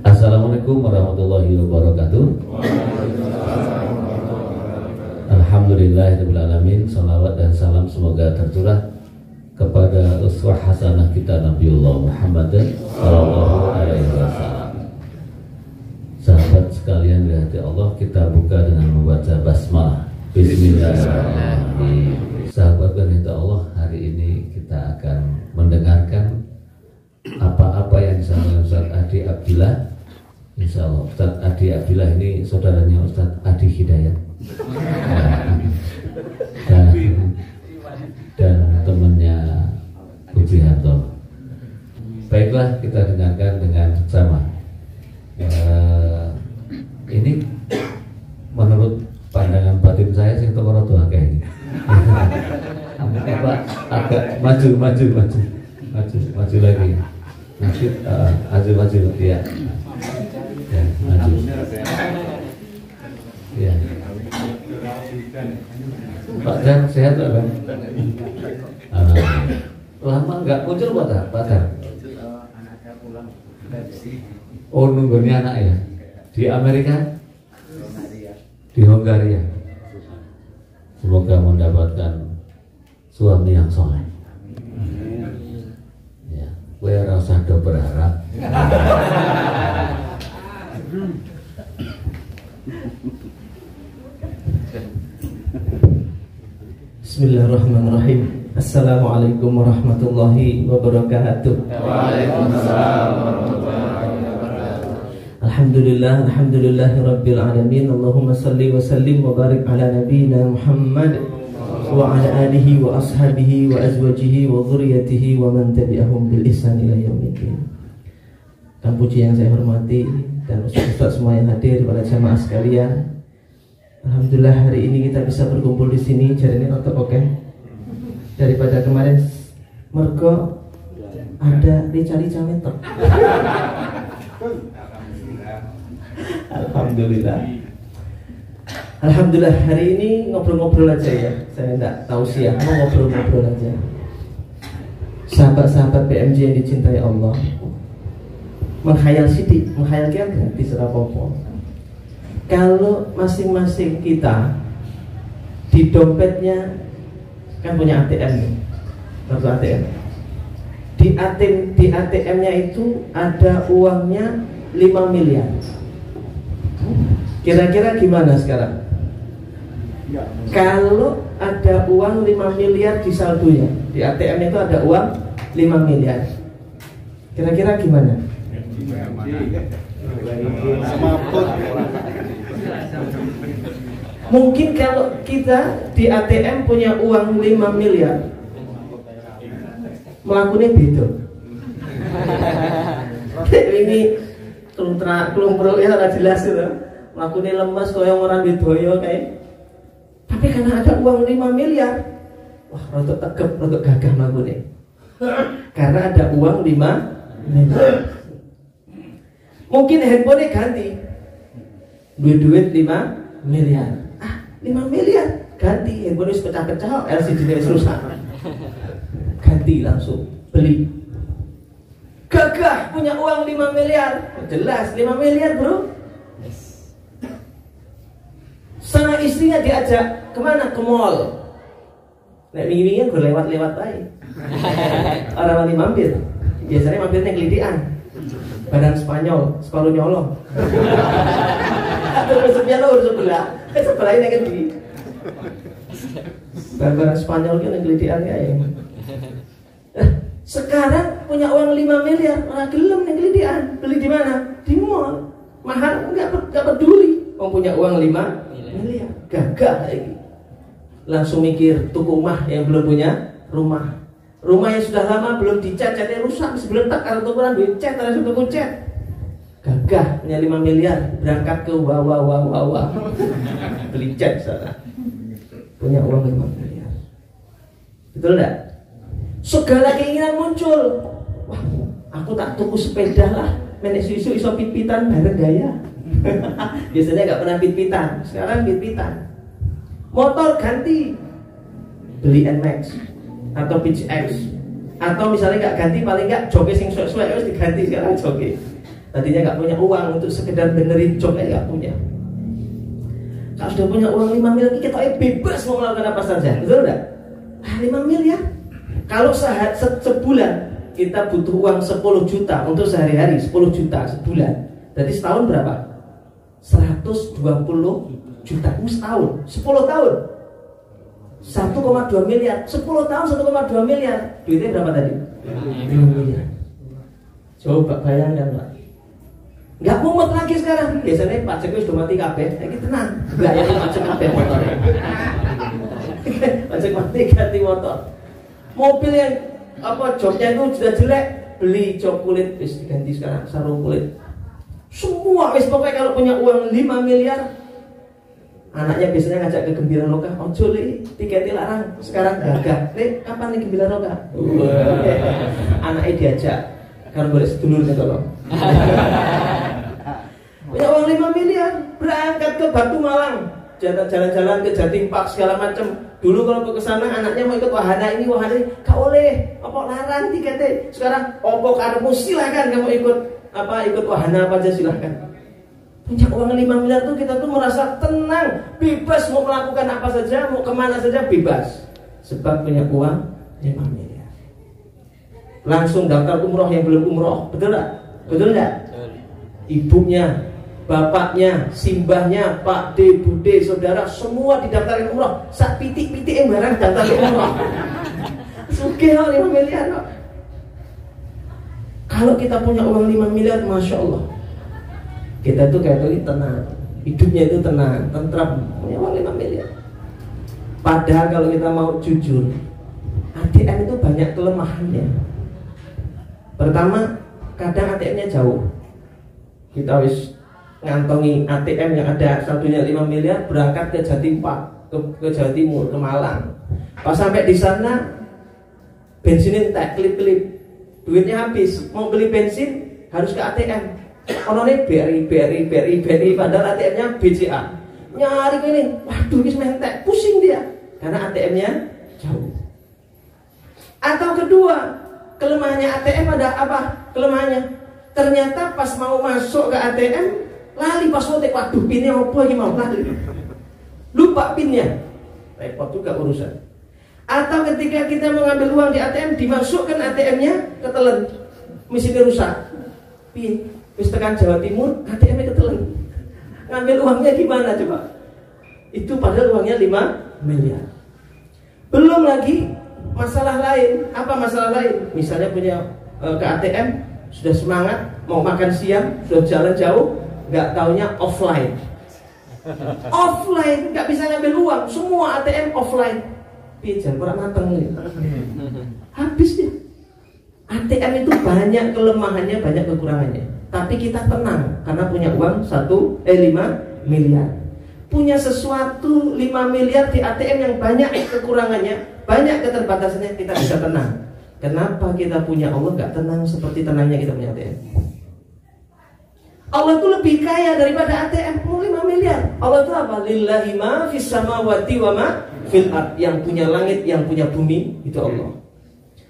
Assalamualaikum warahmatullahi wabarakatuh. Alhamdulillahirabbil alamin. Salawat dan salam semoga tercurah kepada uswah hasanah kita Nabiullah Muhammad sallallahu alaihi wasallam. Sahabat sekalian di hati Allah, kita buka dengan membaca basmalah. Bismillahirrahmanirrahim. Sahabat dan hati Allah, hari ini kita akan mendengarkan apa-apa yang disampaikan Ustaz Adi Abdillah. Insya Allah Ustaz Adi Abdillah ini saudaranya Ustaz Adi Hidayat dan temannya Puji Harto. Baiklah, kita dengarkan dengan sama. Ini menurut pandangan batin saya sing tokoro doa kayak ini. Agak maju lagi. Maju ya. Ya, maju. Ya. Pak Dan sehat Pak Dan? Lama nggak muncul Pak Dan? Oh, nunggunya anak ya? Di Amerika? Di Hongaria. Semoga mendapatkan suami yang soleh. Ya, gue rasa do berharap. Bismillahirrahmanirrahim. Assalamualaikum warahmatullahi wabarakatuh. Waalaikumsalam warahmatullahi wabarakatuh. Alhamdulillahi rabbil alamin. Allahumma salli wa sallim wa barik ala nabiyyina Muhammad wa ala alihi wa ashabihi wa azwajihi wa dhurriyyatihi wa man tabi'ahum bil ihsan ila yaumiddin. Dan puji yang saya hormati dan ustaz semua yang hadir, para jamaah sekalian. Alhamdulillah hari ini kita bisa berkumpul di sini. Jarine untuk oke daripada kemarin mergo ada rica-rica meter. Alhamdulillah hari ini ngobrol-ngobrol aja ya. Saya enggak tahu sih ya, mau ngobrol-ngobrol aja. Sahabat-sahabat PMJ yang dicintai Allah, menghayal sidik, menghayal kian gratis rapopo. Kalau masing-masing kita di dompetnya kan punya ATM nih, kartu ATM. Di ATM-nya itu ada uangnya 5 miliar. Kira-kira gimana sekarang? Kalau ada uang 5 miliar di saldonya, di ATM itu ada uang 5 miliar. Kira-kira gimana? Mungkin kalau kita di ATM punya uang 5 miliar, melakukannya beda. Ini kelumpro ya ora jelas itu. Melakukannya lemas koyo orang widoyo kayak. Tapi karena ada uang 5 miliar, wah rotok tegep, rotok gagah melakukannya. Karena ada uang 5 miliar. Mungkin handphonenya ganti, duit 5 miliar. 5 miliar ganti, handphone wis pecah-pecah, LCD-nya rusak. Ganti langsung, beli. Gagah punya uang 5 miliar. Jelas 5 miliar, Bro. Sama istrinya diajak kemana? Ke mall. Nek wingi-wingi gue lewat-lewat baik. Orang wani mampir. Biasanya mampirnya ngelidikan. Badan Spanyol, separuh nyolong. Terus sebelah ini kan di badan Spanyol kan ngelidikan kayak. Sekarang punya uang 5 miliar, malah gelem ngelidikan. Beli di mana? Di mall. Mahal enggak peduli. Mau punya uang 5 miliar, gagah lagi. Langsung mikir tuku rumah yang belum punya rumah. Rumah yang sudah lama belum dicat, catnya rusak, sebelum tak karena tukuran duit cat, langsung tuku cat. Gagah punya 5 miliar, berangkat ke wah. Beli cat sana. Punya uang 5 miliar. Betul enggak? Segala keinginan muncul. Wah, aku tak tuku sepeda lah. Menek susu iso pit-pitan bareng gaya. Biasanya nggak pernah pit-pitan, sekarang pit-pitan. Motor ganti, beli NMAX atau PCX, atau misalnya nggak ganti paling nggak joki sing suwe-suwe harus diganti sekarang joki. Tadinya nggak punya uang untuk sekedar benerin joknya, nggak punya. Kalau sudah punya uang 5 miliar, kita bebas mau melakukan apa saja, betul nggak? 5 miliar. Kalau sebulan kita butuh uang 10 juta untuk sehari-hari, 10 juta sebulan. Jadi setahun berapa? 120 juta setahun, 10 tahun 1,2 miliar, 10 tahun 1,2 miliar. Duitnya berapa tadi? 5 miliar. Coba bayangkan Pak, nggak mumet lagi sekarang. Biasanya pajak itu sudah mati kabeh, ini tenang, nggak ada pajak kabeh motor. Pajak mati ganti motor. Mobil yang joknya itu sudah jelek, beli jok kulit, wis diganti sekarang sarung kulit. Semua wis pokoknya kalau punya uang 5 miliar. Anaknya biasanya ngajak ke Gembira Loka, ojo li, tiketnya larang, sekarang gagah. Kapan nih Gembira Loka? Anaknya diajak, karena boleh sedulur nih tolong. Punya uang 5 miliar, berangkat ke Batu Malang, jalan-jalan ke Jatim Park segala macam. Dulu kalau ke sana anaknya mau ikut wahana ini, gak oleh, apa larang tiketnya. Sekarang karemu silakan kamu ikut wahana apa aja silakan. Punya uang 5 miliar tuh kita tuh merasa tenang, bebas mau melakukan apa saja, mau kemana saja bebas. Sebab punya uang 5 miliar. Langsung daftar umroh yang belum umroh, betul nggak? Betul nggak? Ibunya, bapaknya, simbahnya, Pak D, Bude, saudara semua didaftarin umroh. Sak pitik-pitik yang barang daftarin umroh. Sugih 5 miliar kok. Kalau kita punya uang 5 miliar, masya Allah, kita tuh kayak tadi tenang, hidupnya itu tenang, tentram, punya uang 5 miliar. Padahal kalau kita mau jujur, ATM itu banyak kelemahannya. Pertama, kadang ATM-nya jauh. Kita harus ngantongi ATM yang ada satunya 5 miliar, berangkat ke Jatim Park, ke Jawa Timur, ke Malang. Pas sampai di sana, bensin entek, klip-klip, duitnya habis. Mau beli bensin harus ke ATM. Orangnya BRI, padahal ATM-nya BCA. Nyari ini, waduh ini mentek, pusing dia karena ATM-nya jauh. Atau kedua, kelemahannya ATM ada apa? Kelemahannya, ternyata pas mau masuk ke ATM, lali passwordnya, waduh pinnya apa gimana lali, lupa pinnya, repot juga urusan. Atau ketika kita mengambil uang di ATM, dimasukkan ATM-nya ketelen, mesinnya rusak, pin. Wis tekan Jawa Timur, ATM-nya ketelen. Ngambil uangnya gimana coba? Itu padahal uangnya 5 miliar. Belum lagi masalah lain. Apa masalah lain? Misalnya punya ke ATM, sudah semangat mau makan siang, sudah jalan jauh, nggak taunya offline. Offline, nggak bisa ngambil uang. Semua ATM offline. Pijan kurang mateng nih. Habis dia. ATM itu banyak kelemahannya, banyak kekurangannya. Tapi kita tenang karena punya uang 5 miliar. Punya sesuatu 5 miliar di ATM yang banyak kekurangannya, banyak keterbatasannya, kita bisa tenang. Kenapa kita punya Allah gak tenang seperti tenangnya kita punya ATM? Allah itu lebih kaya daripada ATM. 5 miliar. Allah itu apa? Lillahi ma fis samawati wa ma fil ard. Yang punya langit, yang punya bumi, itu Allah.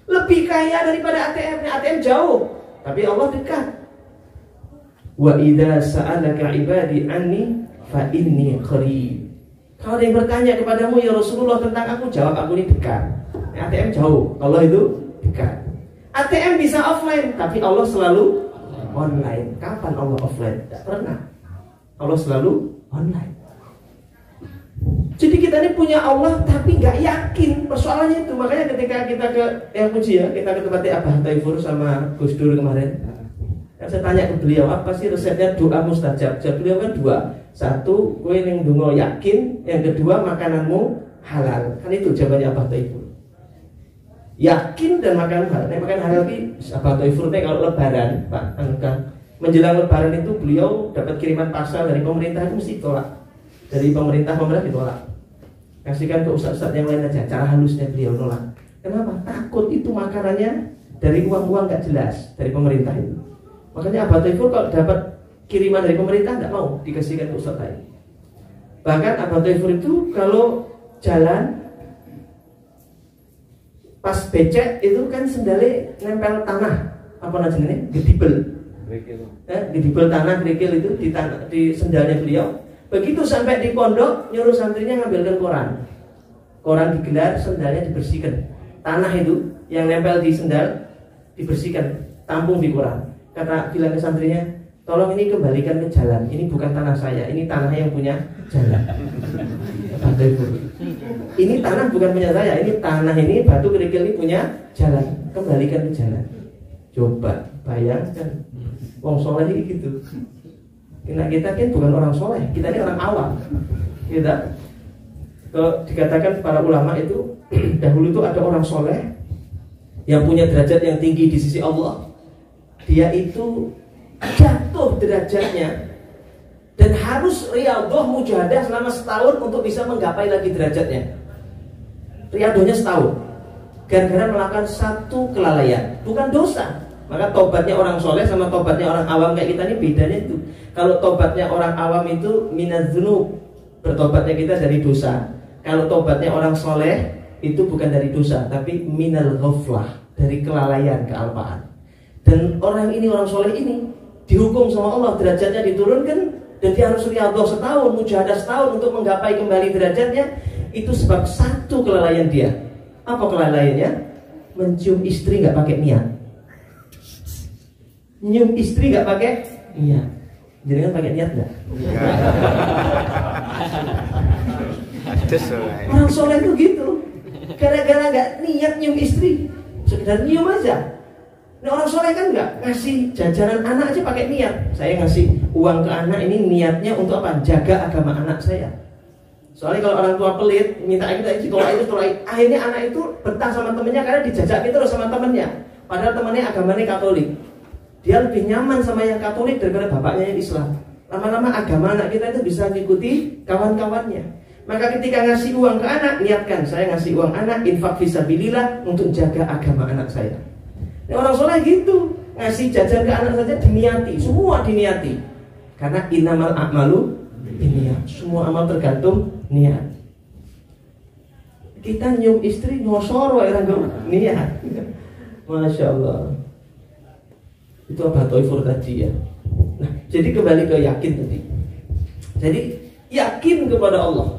Lebih kaya daripada ATM. ATM jauh, tapi Allah dekat. Wa idza sa'alaka ibadi anni fa inni qarib. Kalau ada yang bertanya kepadamu ya Rasulullah tentang aku, jawab aku ini dekat. ATM jauh, Allah itu dekat. ATM bisa offline, tapi Allah selalu online. Kapan Allah offline? Tidak pernah. Allah selalu online. Jadi kita ini punya Allah tapi nggak yakin. Persoalannya itu. Makanya ketika kita ke yang puji ya, kita ke tempatnya Abah Taifur sama Gus Dur kemarin. Saya tanya ke beliau, apa sih resepnya doa mustajab? Jadi beliau kan 2. 1, kowe ning donga yakin. Yang kedua, makananmu halal. Kan itu jawabannya Abah Taifur. Yakin dan makan halal. Nah, makan halal ini Abah Taifur kalau lebaran, Pak Angka, menjelang lebaran itu beliau dapat kiriman pasal dari pemerintah itu mesti tolak. Dari pemerintah ditolak. Kasihkan ke ustaz-ustaz yang lain aja. Cara halusnya beliau nolak. Kenapa? Takut itu makanannya dari uang-uang gak jelas dari pemerintah itu. Makanya Abah Taifur kalau dapat kiriman dari pemerintah nggak mau dikasihkan ke ustaz lain. Bahkan Abah Taifur itu kalau jalan pas becek itu kan sendalnya nempel tanah, apa namanya, gedibel. Dibel tanah kerikil itu di sendalnya beliau. Begitu sampai di pondok, nyuruh santrinya ngambilkan koran digelar, sendalnya dibersihkan. Tanah itu yang nempel di sendal dibersihkan, tampung di koran. Kata bilang ke santrinya, tolong ini kembalikan ke jalan. Ini bukan tanah saya, ini tanah yang punya jalan. Ini tanah bukan punya saya, ini tanah ini batu kerikil ini punya jalan. Kembalikan ke jalan. Coba bayangkan, wong soleh ini gitu. Kita kan bukan orang soleh, kita ini orang awam. Dikatakan para ulama itu dahulu itu ada orang soleh yang punya derajat yang tinggi di sisi Allah. Dia itu jatuh derajatnya dan harus riyadhah mujahadah selama setahun untuk bisa menggapai lagi derajatnya. Riyadhahnya setahun gara-gara melakukan satu kelalaian, bukan dosa. Maka tobatnya orang soleh sama tobatnya orang awam kayak kita ini bedanya itu. Kalau tobatnya orang awam itu minadz-dzunub, bertobatnya kita dari dosa. Kalau tobatnya orang soleh itu bukan dari dosa, tapi minal ghaflah, dari kelalaian, kealpaan. Dan orang soleh ini dihukum sama Allah, derajatnya diturunkan dan dia harus riyadhah setahun, mujahadah setahun untuk menggapai kembali derajatnya. Itu sebab satu kelalaian dia. Apa kelalaiannya? Mencium istri nggak pakai niat. Nyium istri nggak pakai niat. Jadi kan pakai niat nggak? Orang soleh itu gitu. Gara-gara nggak niat nyium istri, sekedar nyium aja. Nah orang soleh kan nggak ngasih jajanan anak aja pakai niat. Saya ngasih uang ke anak ini niatnya untuk apa? Jaga agama anak saya. Soalnya kalau orang tua pelit, minta kita tolak, akhirnya anak itu betah sama temennya karena dijajaki terus sama temennya. Padahal temennya agamanya Katolik. Dia lebih nyaman sama yang Katolik daripada bapaknya yang Islam. Lama-lama agama anak kita itu bisa mengikuti kawan-kawannya. Maka ketika ngasih uang ke anak, niatkan saya ngasih uang anak infak fisabilillah untuk jaga agama anak saya. Nah, orang soleh gitu, ngasih jajan ke anak saja diniati, semua diniati. Karena innamal a'malu binniyat, semua amal tergantung niat. Kita nyium istri nyosor wae niat. Masya Allah. Itu apa Toifur tadi ya. Nah, jadi kembali ke yakin tadi. Jadi yakin kepada Allah.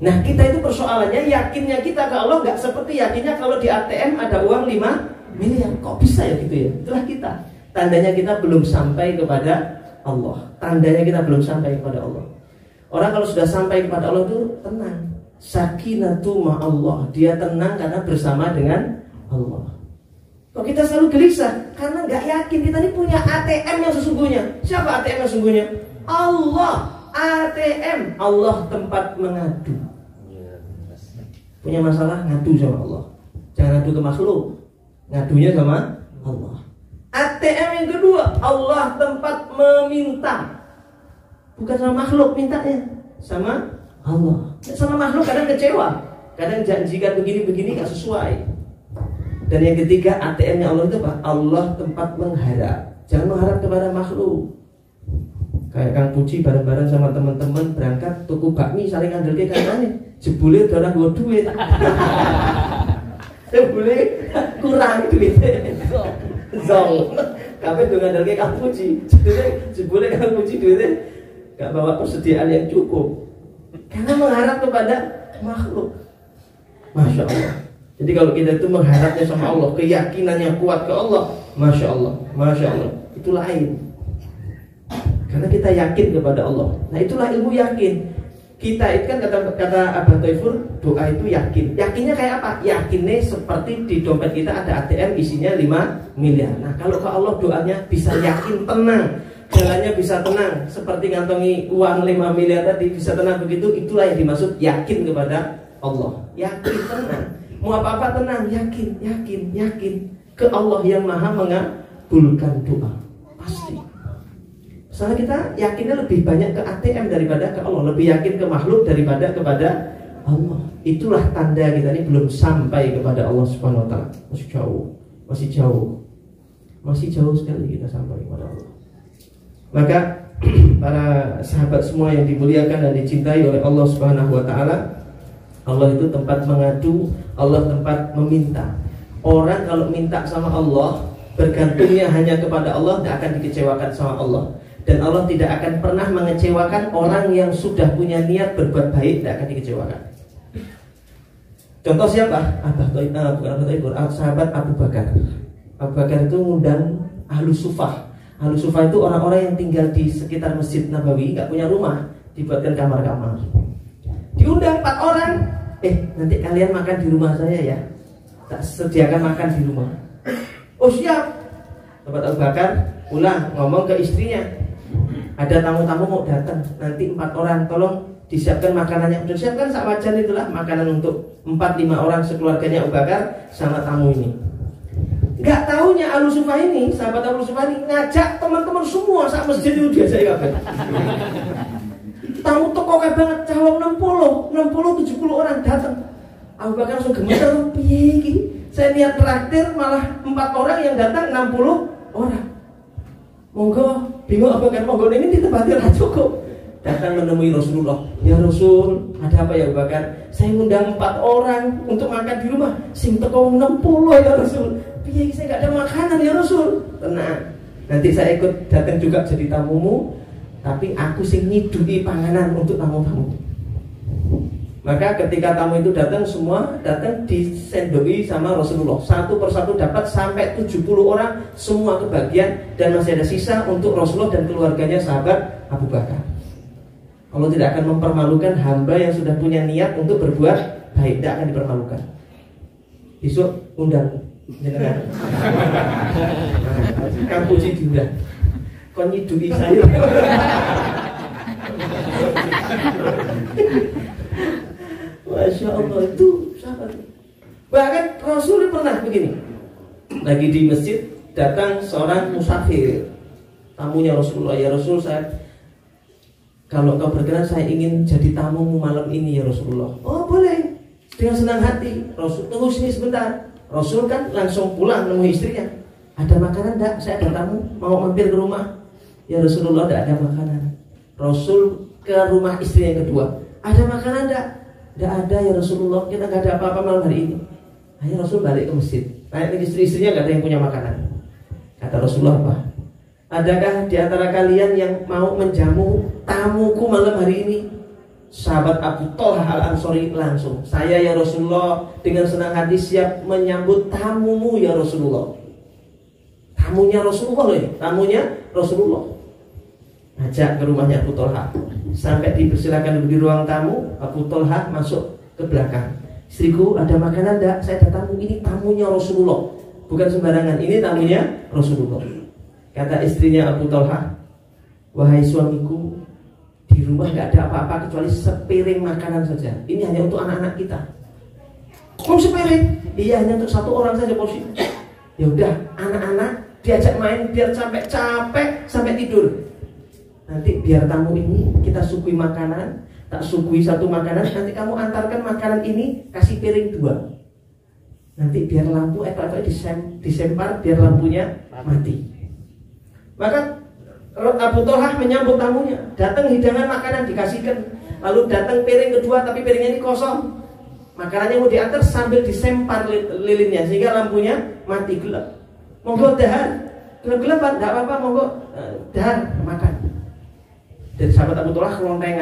Nah, kita itu persoalannya yakinnya kita ke Allah nggak seperti yakinnya kalau di ATM ada uang 5 miliar. Kok bisa ya gitu ya? Itulah kita. Tandanya kita belum sampai kepada Allah. Tandanya kita belum sampai kepada Allah. Orang kalau sudah sampai kepada Allah itu tenang. Sakinatu ma'allah. Dia tenang karena bersama dengan Allah. Kok kita selalu gelisah? Karena nggak yakin kita ini punya ATM yang sesungguhnya. Siapa ATM yang sesungguhnya? Allah. ATM, Allah tempat mengadu. Punya masalah, ngadu sama Allah. Jangan ngadu ke makhluk, ngadunya sama Allah. ATM yang kedua, Allah tempat meminta. Bukan sama makhluk mintanya, sama Allah. Sama makhluk kadang kecewa, kadang janjikan begini-begini gak sesuai. Dan yang ketiga, ATM-nya Allah itu apa? Allah tempat mengharap. Jangan mengharap kepada makhluk. Kayak Kang Puji bareng-bareng sama teman-teman berangkat tuku bakmi saling ngandelke kancane. Jebule ora nggo duit. Jebule kurang duit. Zong. Kabeh do ngandelke Kang Puji. Jebule Kang Puji duitnya gak bawa persediaan yang cukup. Karena mengharap kepada makhluk. Masya Allah. Jadi kalau kita itu mengharapnya sama Allah, keyakinannya kuat ke Allah, Masya Allah, Masya Allah, itu lain. Karena kita yakin kepada Allah. Nah itulah ilmu yakin. Kita itu kan kata Abah Toifur, doa itu yakin. Yakinnya kayak apa? Yakinnya seperti di dompet kita ada ATM isinya 5 miliar. Nah kalau ke Allah doanya bisa yakin, tenang. Jalannya bisa tenang. Seperti ngantongi uang 5 miliar tadi bisa tenang begitu. Itulah yang dimaksud yakin kepada Allah. Yakin, tenang. Mau apa-apa tenang, yakin, yakin, yakin ke Allah yang maha mengabulkan doa. Pasti. Soalnya kita yakinnya lebih banyak ke ATM daripada ke Allah. Lebih yakin ke makhluk daripada kepada Allah. Itulah tanda kita ini belum sampai kepada Allah Subhanahu wa ta'ala. Masih jauh. Masih jauh. Masih jauh sekali kita sampai kepada Allah. Maka para sahabat semua yang dimuliakan dan dicintai oleh Allah Subhanahu wa ta'ala, Allah itu tempat mengadu, Allah tempat meminta. Orang kalau minta sama Allah bergantungnya hanya kepada Allah, tidak akan dikecewakan sama Allah. Dan Allah tidak akan pernah mengecewakan orang yang sudah punya niat berbuat baik, tidak akan dikecewakan. Contoh siapa? Sahabat Abu Bakar. Abu Bakar itu ngundang Ahlus Sufah. Ahlus Sufah itu orang-orang yang tinggal di sekitar Masjid Nabawi, nggak punya rumah, dibuatkan kamar-kamar. Diundang 4 orang. Nanti kalian makan di rumah saya ya. Tak sediakan makan di rumah. Oh siap. Sahabat Abu Bakar pulang ngomong ke istrinya, ada tamu-tamu mau datang, nanti 4 orang, tolong disiapkan makanannya. Udah siapkan sak wajan itulah makanan untuk 4-5 orang sekeluarganya Abu Bakar sama tamu ini. Gak taunya Ahlus Sufah ini, sahabat Ahlus Sufah ini ngajak teman-teman semua sak masjid itu dia saya kabeh. Tamu toko kayak banget, calon 60, 70 orang datang. Abu Bakar langsung gemeter, piye iki? Saya niat traktir malah 4 orang yang datang 60 orang. Monggo, bingung Abu Bakar, monggo ini ditempatkan aja cukup. Datang menemui Rasulullah. Ya Rasul, ada apa ya Abu Bakar? Saya ngundang 4 orang untuk makan di rumah. Sing teko 60 ya Rasul. Piye saya gak ada makanan ya Rasul. Tenang, nanti saya ikut datang juga jadi tamumu, tapi aku sing nyidui panganan untuk tamu-tamu. Maka ketika tamu itu datang, semua datang disendoi sama Rasulullah. Satu persatu dapat sampai 70 orang, semua kebagian. Dan masih ada sisa untuk Rasulullah dan keluarganya sahabat Abu Bakar. Allah tidak akan mempermalukan hamba yang sudah punya niat untuk berbuat baik, tidak akan dipermalukan. Besok undang jenengan. Kang Puji diundang. Kon nyidui saya. Masya Allah, itu sahabat. Bahkan Rasul pernah begini. Lagi di masjid, datang seorang musafir, tamunya Rasulullah. Ya Rasul, kalau kau berkenan saya ingin jadi tamumu malam ini ya Rasulullah. Oh boleh, dengan senang hati. Rasul, tunggu sini sebentar. Rasul kan langsung pulang menemui istrinya. Ada makanan enggak? Saya ada tamu, mau mampir ke rumah. Ya Rasulullah, tidak ada makanan. Rasul ke rumah istri yang kedua. Ada makanan enggak? Tidak ada ya Rasulullah, kita nggak ada apa-apa malam hari ini. Akhirnya Rasul balik ke masjid. Tanya ke istri-istrinya, nggak ada yang punya makanan. Kata Rasulullah apa? Adakah di antara kalian yang mau menjamu tamuku malam hari ini? Sahabat Abu Thalhah Al-Ansari langsung, saya ya Rasulullah dengan senang hati siap menyambut tamumu ya Rasulullah. Tamunya Rasulullah loh, tamunya Rasulullah. Ajak ke rumahnya Abu Thalhah. Sampai dipersilakan di ruang tamu, Abu Thalhah masuk ke belakang. Istriku, ada makanan enggak? Saya ada tamu, ini tamunya Rasulullah. Bukan sembarangan, ini tamunya Rasulullah. Kata istrinya Abu Thalhah, wahai suamiku, di rumah enggak ada apa-apa kecuali sepiring makanan saja. Ini hanya untuk anak-anak kita. Oh sepiring? Iya, hanya untuk 1 orang saja porsi. Ya udah, anak-anak diajak main biar sampai capek sampai tidur. Nanti biar tamu ini kita sukui makanan, tak sukui 1 makanan, nanti kamu antarkan makanan ini, kasih piring 2. Nanti biar lampu disempar biar lampunya mati. Maka Abu Thalhah menyambut tamunya, datang hidangan makanan dikasihkan, lalu datang piring kedua tapi piringnya ini kosong. Makanannya mau diantar sambil disempar lilinnya sehingga lampunya mati, gelap. Monggo dahar, gelap-gelapan, tidak apa-apa, monggo dahar makan. Dan sahabat Abu Thalhah kelontek,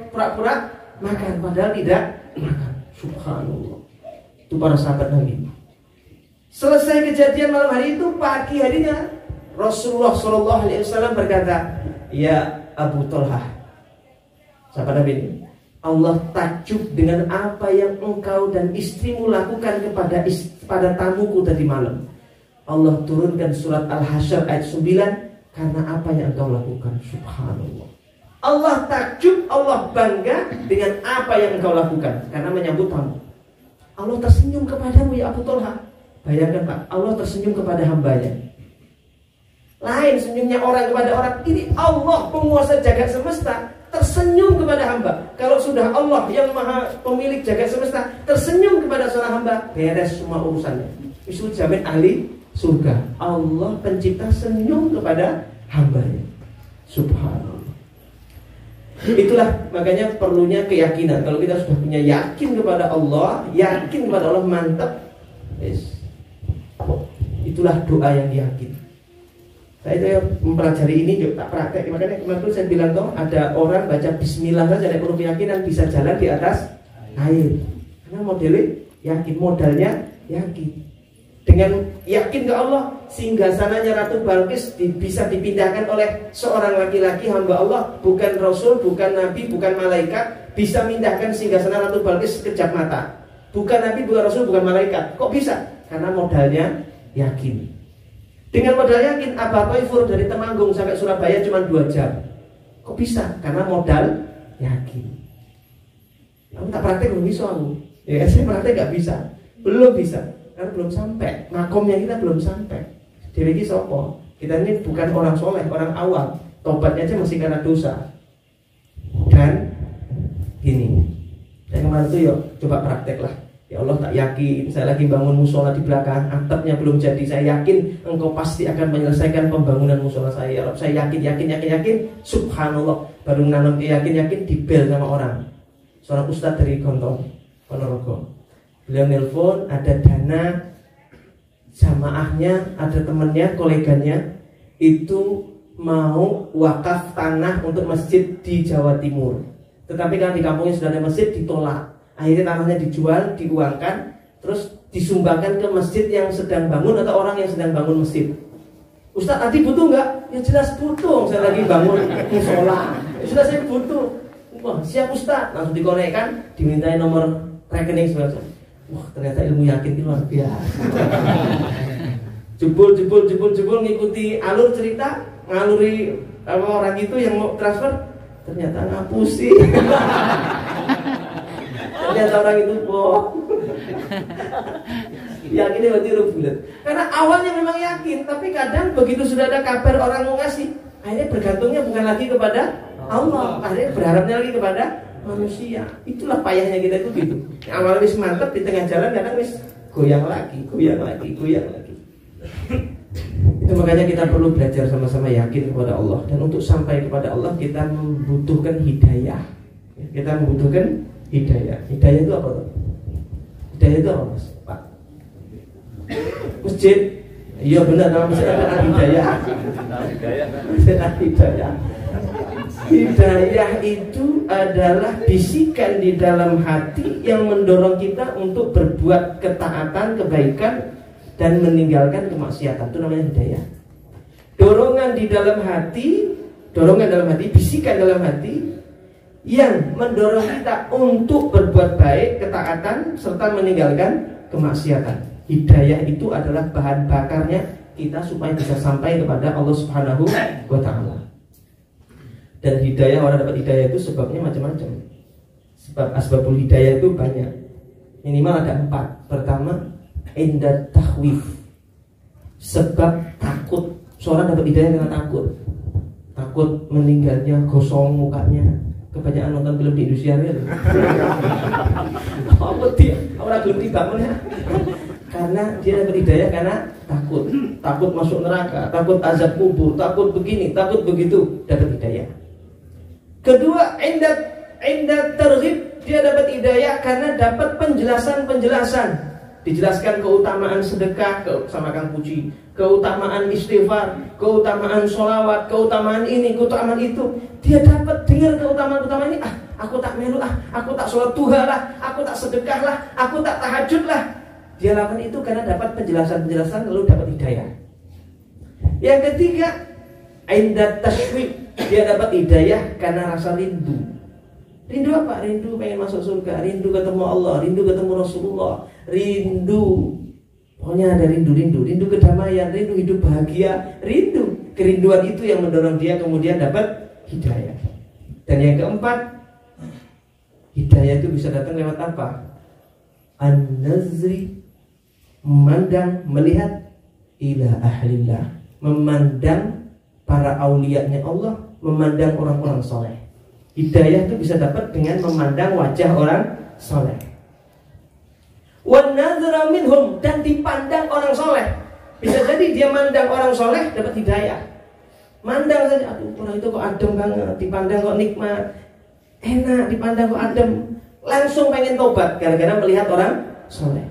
pura-pura makan, padahal tidak makan. Subhanallah. Itu para sahabat Nabi. Selesai kejadian malam hari itu, pagi harinya Rasulullah SAW berkata, ya Abu Thalhah, sahabat Nabi ini, Allah takjub dengan apa yang engkau dan istrimu lakukan kepada tamuku tadi malam. Allah turunkan surat Al-Hasyr ayat 9. Karena apa yang engkau lakukan, subhanallah. Allah takjub, Allah bangga dengan apa yang engkau lakukan karena menyambut tamu. Allah tersenyum kepadamu ya Abu Thalhah. Bayangkan Pak, Allah tersenyum kepada hambanya. Lain senyumnya orang kepada orang. Ini Allah penguasa jagat semesta tersenyum kepada hamba. Kalau sudah Allah yang maha pemilik jagat semesta tersenyum kepada seorang hamba, beres semua urusannya. Itu jamin ahli surga. Allah pencipta senyum kepada hambanya. Subhanallah. Itulah makanya perlunya keyakinan. Kalau kita sudah punya yakin kepada Allah, yakin kepada Allah, mantap. Yes. Itulah doa yang yakin. Saya itu mempelajari ini juga tak praktek. Makanya kemarin saya bilang toh, ada orang baca bismillah saja ada penuh keyakinan bisa jalan di atas air. Karena modelnya yakin, modalnya yakin. Dengan yakin ke Allah, singgasananya Ratu Balqis bisa dipindahkan oleh seorang laki-laki hamba Allah, bukan rasul, bukan nabi, bukan malaikat, bisa mindahkan singgasana Ratu Balqis sekejap mata. Bukan nabi, bukan rasul, bukan malaikat. Kok bisa? Karena modalnya yakin. Dengan modal yakin, Abah Toifur dari Temanggung sampai Surabaya cuma 2 jam. Kok bisa? Karena modal yakin. Aku tak praktek belum bisa aku. Ya saya praktek gak bisa. Belum bisa. Karena belum sampai. Makomnya kita belum sampai. Dewi ini sopo. Kita ini bukan orang soleh, orang awam. Tobatnya aja masih karena dosa. Dan gini, saya kemarin tuh yuk coba praktek lah. Ya Allah, tak yakin, saya lagi bangun musola di belakang, atapnya belum jadi. Saya yakin Engkau pasti akan menyelesaikan pembangunan musola saya. Ya Allah, saya yakin. Subhanallah, baru nanam yakin dibel sama orang. Seorang ustadz dari Gontong Ponorogo. Beliau nelpon, ada dana jamaahnya, ada temannya, koleganya itu mau wakaf tanah untuk masjid di Jawa Timur. Tetapi kan di kampungnya sudah ada masjid, ditolak. Akhirnya tanahnya dijual, diuangkan, terus disumbangkan ke masjid yang sedang bangun atau orang yang sedang bangun masjid. Ustaz, tadi butuh nggak? Ya jelas butuh, saya lagi bangun musola. Ya sudah, saya butuh. Wah, siap Ustaz, langsung dikonekkan, dimintai nomor rekening sebenarnya. Wah, ternyata ilmu yakin itu luar biasa. Jebul ngikuti alur cerita, ngaluri orang itu yang mau transfer, ternyata ngapusi. Ternyata orang itu bohong. Yakinnya berarti bulat. Karena awalnya memang yakin, tapi kadang begitu sudah ada kabar orang mau ngasih, akhirnya bergantungnya bukan lagi kepada Allah, akhirnya berharapnya lagi kepada manusia. Itulah payahnya kita itu gitu. Awalnya wis mantep, di tengah jalan kadang wis goyang lagi. Itu makanya kita perlu belajar sama-sama yakin kepada Allah. Dan untuk sampai kepada Allah kita membutuhkan hidayah. Kita membutuhkan hidayah. Hidayah itu apa? Hidayah itu apa, Mas? Pak? Masjid. Iya benar, nama masjid ada hidayah. Hidayah. Hidayah itu adalah bisikan di dalam hati yang mendorong kita untuk berbuat ketaatan, kebaikan, dan meninggalkan kemaksiatan. Itu namanya hidayah. Dorongan dalam hati, bisikan dalam hati yang mendorong kita untuk berbuat baik, ketaatan, serta meninggalkan kemaksiatan. Hidayah itu adalah bahan bakarnya kita supaya bisa sampai kepada Allah Subhanahu wa Ta'ala. Dan hidayah, orang dapat hidayah itu sebabnya macam-macam. Sebab asbabul hidayah itu banyak. Minimal ada 4. Pertama, indat tahwif. Sebab takut. Seorang dapat hidayah karena takut. Takut meninggalnya, gosong mukanya. Kebanyakan nonton film di Indonesia ya. Apa dia? Orang belum dibangun ya. Karena dia dapat hidayah karena takut. Takut masuk neraka, takut azab kubur, takut begini, takut begitu, dapat hidayah. Kedua, indat targhib, dia dapat hidayah karena dapat penjelasan. Dijelaskan keutamaan sedekah, keutamaan puji, keutamaan istighfar, keutamaan sholawat, keutamaan ini, keutamaan itu. Dia dapat dengar keutamaan ini. Aku tak melu aku tak sholat duha lah, aku tak sedekah lah, aku tak tahajud lah. Dia lakukan itu karena dapat penjelasan lalu dapat hidayah. Yang ketiga, indat tashwiq. Dia dapat hidayah karena rasa rindu. Rindu apa? Rindu pengen masuk surga, rindu ketemu Allah, rindu ketemu Rasulullah, rindu. Pokoknya ada rindu kedamaian, rindu hidup bahagia, rindu. Kerinduan itu yang mendorong dia kemudian dapat hidayah. Dan yang keempat, hidayah itu bisa datang lewat apa? An-nazri, memandang, melihat ila ahlillah, memandang para aulianya Allah, memandang orang-orang soleh. Hidayah itu bisa dapat dengan memandang wajah orang soleh. Wan nazara minhum, dan dipandang orang soleh. Bisa jadi dia mandang orang soleh dapat hidayah. Mandang saja, aduh orang itu kok adem banget, dipandang kok nikmat, enak, dipandang kok adem, langsung pengen tobat gara-gara melihat orang soleh.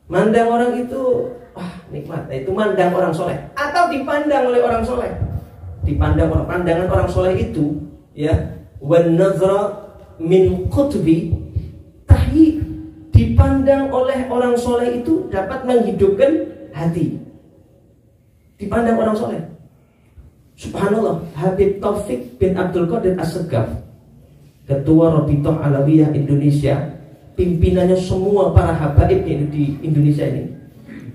Mandang orang itu, wah nikmat. Nah, itu mandang orang soleh atau dipandang oleh orang soleh. Pandangan orang soleh itu ya, wan nazra min qutbi tahi, dipandang oleh orang soleh itu dapat menghidupkan hati. Dipandang orang soleh. Subhanallah, Habib Taufik bin Abdul Qadir As-Segaf, Ketua Rabithah Alawiyah Indonesia, pimpinannya semua para habaib di Indonesia ini.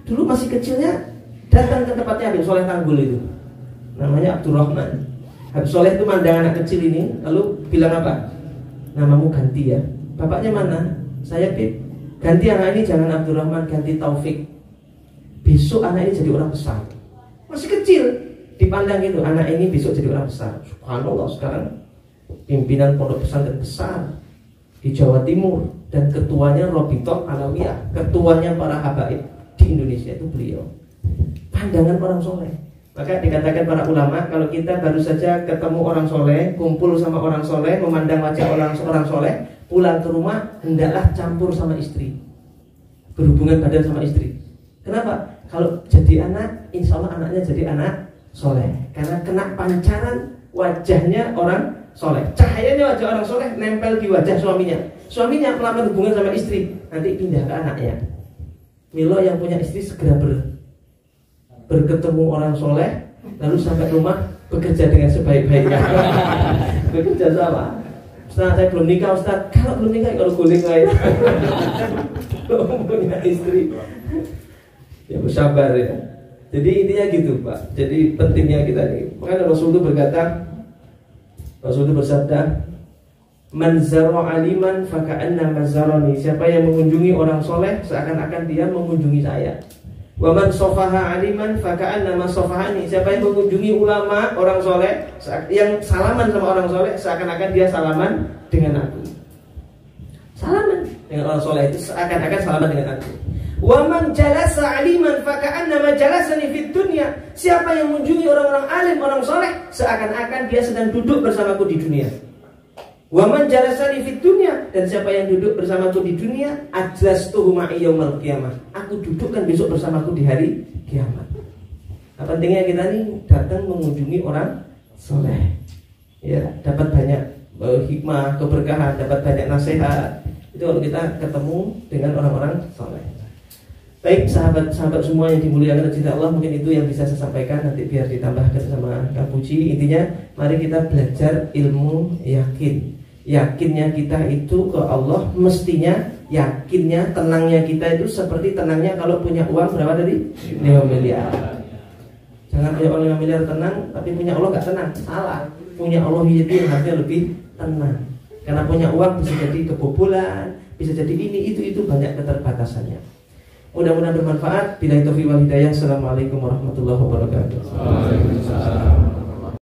Dulu masih kecilnya datang ke tempatnya Habib Soleh Tanggul itu. Namanya Abdurrahman. Habib Soleh itu mandang anak kecil ini, lalu bilang apa? Namamu ganti ya. Bapaknya mana? Saya Bib. Ganti anak ini jangan Abdurrahman, ganti Taufik. Besok anak ini jadi orang besar. Masih kecil, dipandang gitu, anak ini besok jadi orang besar. Subhanallah, sekarang pimpinan pondok pesantren besar di Jawa Timur dan ketuanya Rabithah Alawiyah, ketuanya para habaib di Indonesia itu beliau. Pandangan orang soleh. Maka dikatakan para ulama, kalau kita baru saja ketemu orang soleh, kumpul sama orang soleh, memandang wajah orang soleh, pulang ke rumah hendaklah campur sama istri, berhubungan badan sama istri. Kenapa? Kalau jadi anak, insya Allah anaknya jadi anak soleh, karena kena pancaran wajahnya orang soleh. Cahayanya wajah orang soleh nempel di wajah suaminya. Suaminya melamar hubungan sama istri, nanti pindah ke anaknya. Milo yang punya istri segera berketemu orang soleh, lalu sampai rumah bekerja dengan sebaik-baiknya. Bekerja sama. Ustaz, saya belum nikah Ustaz. Kalau belum nikah kalau guling lain. Punya istri, ya bersabar ya. Jadi intinya gitu Pak. Jadi pentingnya kita nih. Makanya Rasul itu bersabda, man zara aliman faka'anna mazarani. Siapa yang mengunjungi orang soleh seakan-akan dia mengunjungi saya. Wa man sofaha aliman faka'anna masofahani. Siapa yang mengunjungi ulama, orang soleh, yang salaman sama orang soleh, seakan-akan dia salaman dengan aku. Salaman dengan orang soleh itu seakan-akan salaman dengan aku. Wa man jalasa aliman faka'anna majalasani fid dunya. Siapa yang mengunjungi orang-orang alim, orang soleh, seakan-akan dia sedang duduk bersamaku di dunia. Wa man jalasani fid dunya, dan siapa yang duduk bersamaku di dunia, ajlastuhu ma'i yaumil qiyamah. Aku dudukkan besok bersamaku di hari kiamat. Nah, pentingnya kita nih datang mengunjungi orang soleh. Ya, dapat banyak hikmah, keberkahan, dapat banyak nasihat. Itu kalau kita ketemu dengan orang-orang soleh. Baik sahabat-sahabat semua yang dimuliakan oleh Allah, mungkin itu yang bisa saya sampaikan, nanti biar ditambahkan sama Kak Puji. Intinya mari kita belajar ilmu yakin. Yakinnya kita itu ke Allah, mestinya yakinnya, tenangnya kita itu seperti tenangnya kalau punya uang berapa tadi? 5 miliar. Jangan punya uang 5 miliar tenang, tapi punya Allah gak tenang. Salah. Punya Allah itu yang harusnya lebih tenang. Karena punya uang bisa jadi kebobolan, bisa jadi ini, itu banyak keterbatasannya. Mudah-mudahan bermanfaat. Billahi taufiq wal hidayah. Assalamualaikum warahmatullahi wabarakatuh. Waalaikumsalam.